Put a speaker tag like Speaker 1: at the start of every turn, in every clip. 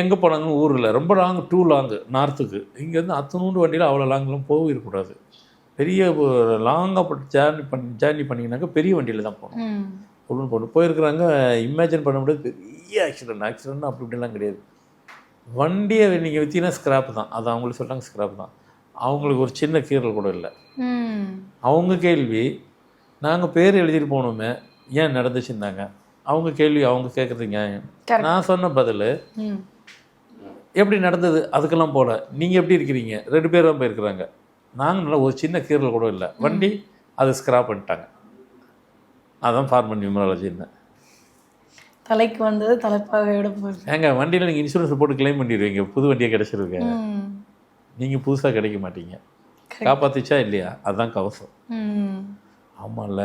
Speaker 1: எங்கே போனாங்க ஊரில் ரொம்ப லாங் லாங்கு நார்த்துக்கு. இங்கேருந்து அத்தனூண்டு வண்டியில் அவ்வளோ லாங்கெலாம் போயிருக்கக்கூடாது. பெரிய லாங்காக ஜேர்னி பண்ணிங்கனாக்கா பெரிய வண்டியில் தான் போகணும். ஒன்று போட்டு போயிருக்கிறாங்க. இமேஜின் பண்ண முடியாது. பெரிய ஆக்சிடென்ட்னா அப்படி இப்படிலாம் கிடையாது. வண்டியை நீங்கள் விற்றீங்கன்னா ஸ்க்ராப் தான். அது அவங்களுக்கு சொல்கிறாங்க ஸ்க்ராப் தான். அவங்களுக்கு ஒரு சின்ன கீறல் கூட இல்லை. அவங்க கேள்வி, நாங்கள் பேர் எழுதிட்டு போகணுமே ஏன் நடந்துச்சுன்னாங்க. அவங்க கேள்வி அவங்க கேட்குறது நியாயம். நான் சொன்ன பதில் எப்படி நடந்தது அதுக்கெல்லாம் போல. நீங்கள் எப்படி இருக்கிறீங்க? 2 பேர் தான் போயிருக்கிறாங்க. நாங்கள் நல்லா ஒரு சின்ன கீறல் கூட இல்லை. வண்டி அதை ஸ்க்ராப் பண்ணிட்டாங்க. அதான் ஃபார்மல் நியூமராலஜின்னு.
Speaker 2: தலைக்கு வந்தது தலைப்பாக விட போகுது.
Speaker 1: ஏங்க வண்டியில் நீங்கள் இன்சூரன்ஸ் போட்டு கிளைம் பண்ணிடுவீங்க. புது வண்டியாக கிடச்சிருக்கு. நீங்கள் புதுசாக கிடைக்க மாட்டீங்க. காப்பாற்றிச்சா இல்லையா? அதுதான் கவசம். ஆமாம்ல,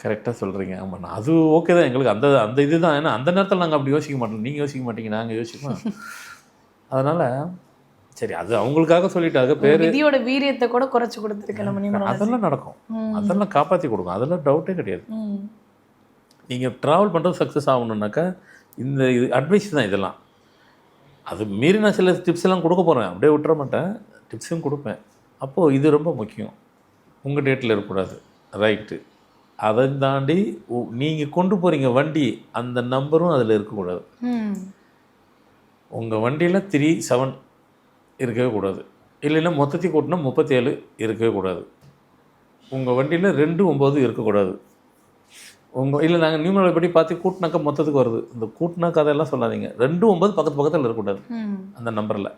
Speaker 1: கரெக்டாக சொல்கிறீங்க. ஆமாம், அது ஓகே தான். எங்களுக்கு அந்த இது தான். ஏன்னா அந்த நேரத்தில் நாங்கள் அப்படி யோசிக்க மாட்டோம். நீங்கள் யோசிக்க மாட்டீங்க, நாங்கள் யோசிப்போம். அதனால் சரி, அது அவங்களுக்காக சொல்லிட்டாங்க. பேர்
Speaker 2: விதியோட வீரியத்தை கூட குறைச்சி கொடுத்துருக்கு நம்ம.
Speaker 1: அதெல்லாம் நடக்கும். அதெல்லாம் காப்பாற்றி கொடுக்கும். அதெல்லாம் டவுட்டே கிடையாது. நீங்கள் ட்ராவல் பண்ணுறது சக்ஸஸ் ஆகணுன்னாக்கா இந்த இது அட்வைஸ் தான் இதெல்லாம். அது மீறி நான் சில டிப்ஸ் எல்லாம் கொடுக்க போகிறேன். அப்படியே விட்டுற மாட்டேன், டிப்ஸும் கொடுப்பேன். அப்போது இது ரொம்ப முக்கியம். உங்கள் டேட்டில் இருக்கக்கூடாது, ரைட்டு. அதை தாண்டி நீங்கள் கொண்டு போகிறீங்க வண்டி, அந்த நம்பரும் அதில் இருக்கக்கூடாது. உங்கள் வண்டியில் 37 இருக்கவே கூடாது. இல்லைன்னா மொத்தத்தையும் கூட்டினா 37 இருக்கவே கூடாது. உங்கள் வண்டியில் 29 இருக்கக்கூடாது. இல்லை நாங்கள் நியூமரல் படி பார்த்து கூட்டினாக்கா மொத்தத்துக்கு வருது. இந்த கூட்டினா கதையெல்லாம் சொல்லாதீங்க. 29 பக்கத்தில் இருக்கக்கூடாது அந்த நம்பரில்.